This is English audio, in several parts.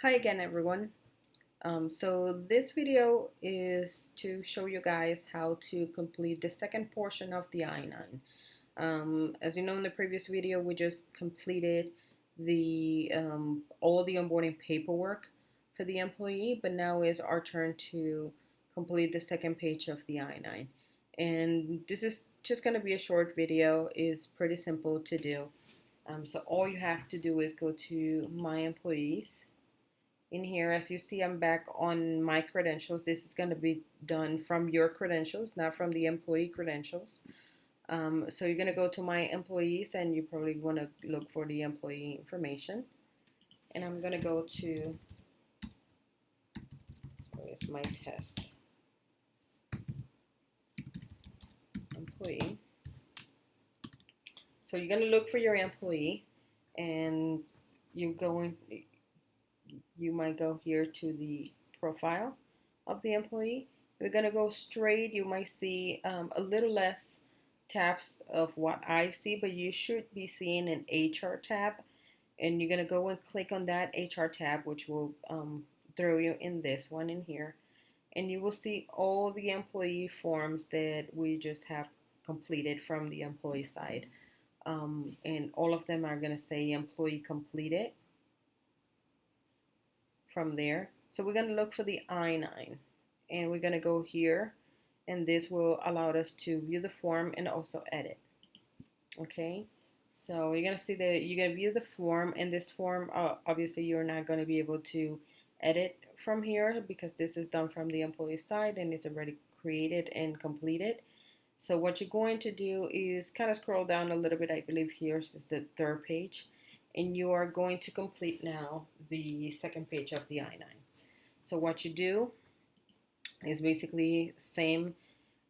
Hi again, everyone. So this video is to show you guys how to complete the second portion of the I-9. As you know, in the previous video, we just completed the all the onboarding paperwork for the employee, but now is our turn to complete the second page of the I-9. And this is just going to be a short video. It's pretty simple to do. So all you have to do is go to My Employees. In here, as you see, I'm back on my credentials. This is going to be done from your credentials, not from the employee credentials. So you're going to go to My Employees, and you probably want to look for the employee information. And I'm going to go to, where's my test? Employee. So you're going to look for your employee, and you might go here to the profile of the employee. We're going to go straight. You might see a little less tabs of what I see, but you should be seeing an HR tab. And you're going to go and click on that HR tab, which will throw you in this one in here. And you will see all the employee forms that we just have completed from the employee side. And all of them are going to say employee completed from there. So we're going to look for the I-9, and we're going to go here, and this will allow us to view the form and also edit. Okay, so you're going to see that you're going to view the form, and this form, obviously you're not going to be able to edit from here because this is done from the employee side and it's already created and completed. So what you're going to do is kind of scroll down a little bit. I believe here is the third page, and you are going to complete now the second page of the I-9. So what you do is basically same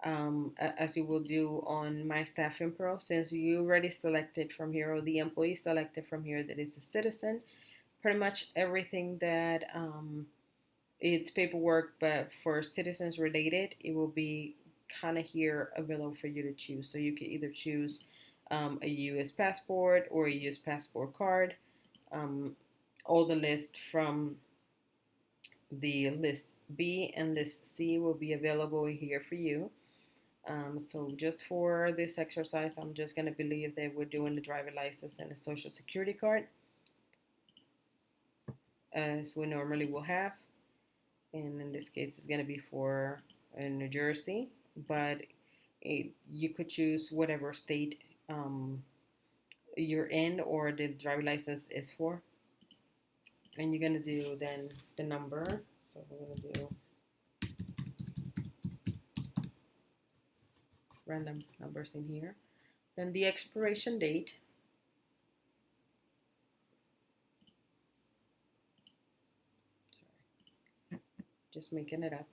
as you will do on My Staffing Pro. Since you already selected from here, or the employee selected from here that is a citizen, pretty much everything that it's paperwork, but for citizens related, it will be kind of here available for you to choose. So you can either choose a US passport or a US passport card. All the list from the list B and list C will be available here for you. So just for this exercise, I'm just going to believe that we're doing the driver license and a social security card as we normally will have. And in this case, it's going to be for New Jersey, but you could choose whatever state you're in or the driver license is for. And you're going to do then the number. So we're going to do random numbers in here. Then the expiration date. Sorry, just making it up.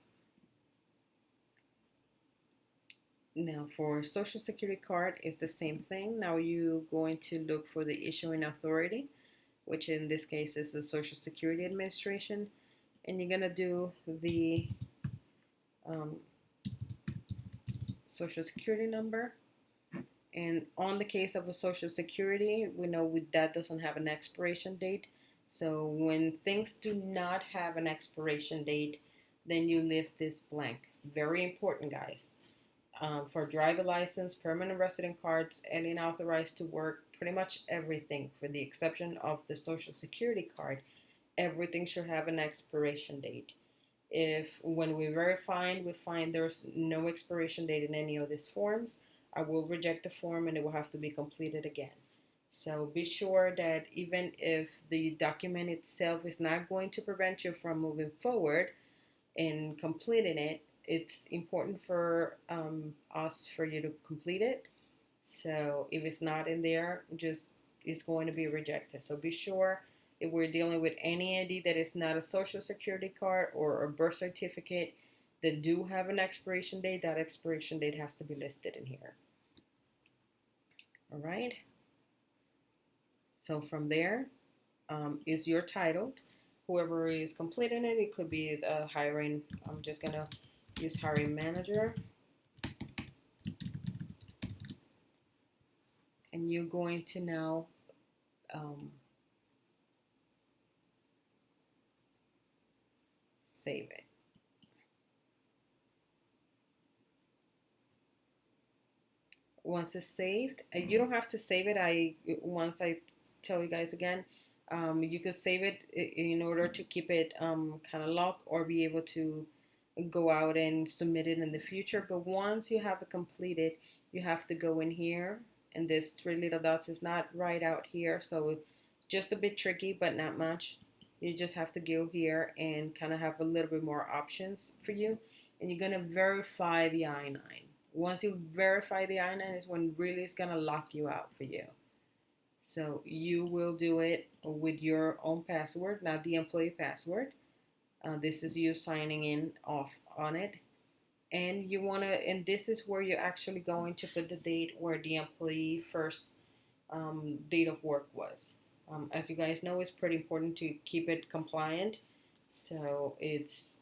Now for social security card, it's the same thing. Now you're going to look for the issuing authority, which in this case is the Social Security Administration, and you're gonna do the social security number. And on the case of a social security, we know that doesn't have an expiration date. So when things do not have an expiration date, then you leave this blank. Very important, guys. For driver license, permanent resident cards, alien authorized to work, pretty much everything, for the exception of the social security card, everything should have an expiration date. If when we verify, we find there's no expiration date in any of these forms, I will reject the form and it will have to be completed again. So be sure that even if the document itself is not going to prevent you from moving forward in completing it, it's important for us for you to complete it. So if it's not in there, just it's going to be rejected. So be sure if we're dealing with any ID that is not a social security card or a birth certificate that do have an expiration date, that expiration date has to be listed in here. All right. So from there is your title. Whoever is completing it, it could be the hiring. I'm just gonna use hiring manager. And you're going to now save it. Once it's saved, you don't have to save it. Once I tell you guys again, you could save it in order to keep it kind of locked or be able to go out and submit it in the future. But once you have it completed, you have to go in here, and this three little dots is not right out here, so just a bit tricky, but not much. You just have to go here and kind of have a little bit more options for you, and you're gonna verify the I-9. Once you verify the I-9 is when really it's gonna lock you out for you. So you will do it with your own password, not the employee password. This is you signing in off on it. And you want to, and this is where you're actually going to put the date where the employee first date of work was. As you guys know, it's pretty important to keep it compliant. So if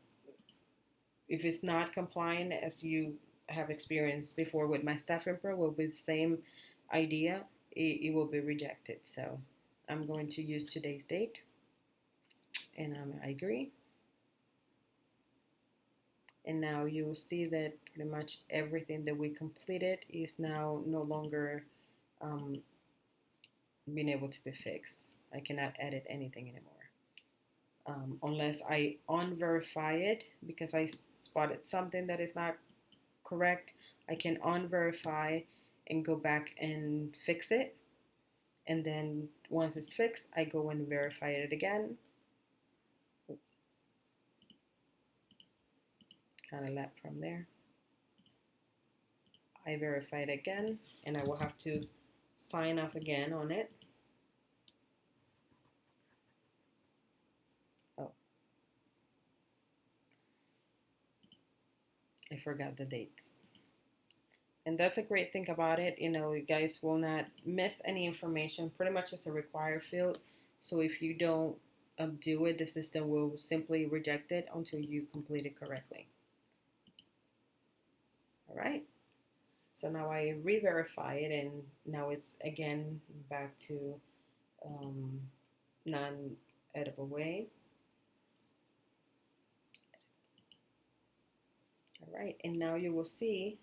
it's not compliant, as you have experienced before with my staffing pro, will be the same idea. It will be rejected. So I'm going to use today's date, and I agree. And now you'll see that pretty much everything that we completed is now no longer um, being able to be fixed. I cannot edit anything anymore. Unless I unverify it because I spotted something that is not correct. I can unverify and go back and fix it. And then once it's fixed, I go and verify it again. Kind of left from there. I verify it again, and I will have to sign off again on it. Oh, I forgot the dates. And that's a great thing about it. You guys will not miss any information. Pretty much it's a required field. So if you don't do it, the system will simply reject it until you complete it correctly. All right. So now I re-verify it, and now it's again back to non-editable way. All right, and now you will see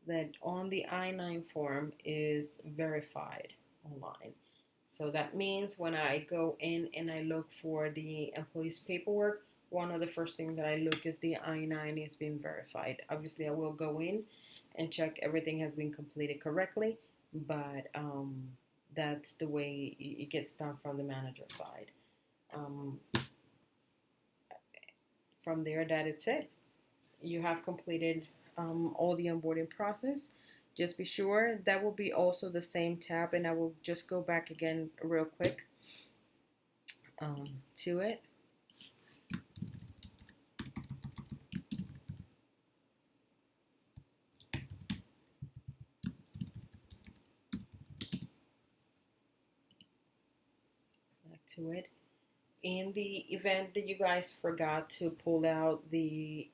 that on the I-9 form is verified online. So that means when I go in and I look for the employee's paperwork, one of the first things that I look is the I-9 is being verified. Obviously, I will go in and check everything has been completed correctly, but that's the way it gets done from the manager side. Um, from there, that it's it. You have completed all the onboarding process. Just be sure that will be also the same tab, and I will just go back again real quick to it. Back to it. In the event that you guys forgot to pull out the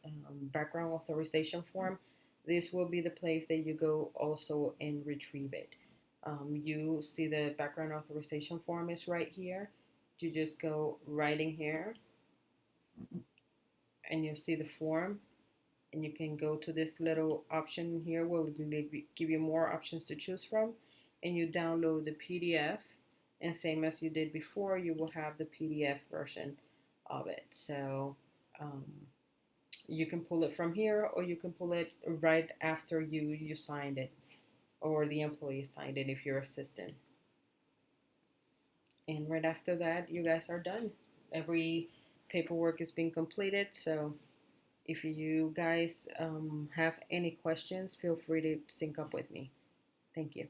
background authorization form, this will be the place that you go also and retrieve it. You see the background authorization form is right here. You just go right in here and you see the form, and you can go to this little option here where we give you more options to choose from, and you download the PDF, and same as you did before, you will have the PDF version of it. So you can pull it from here, or you can pull it right after you signed it, or the employee signed it if you're assistant. And right after that, you guys are done. Every paperwork is being completed. So if you guys have any questions, feel free to sync up with me. Thank you.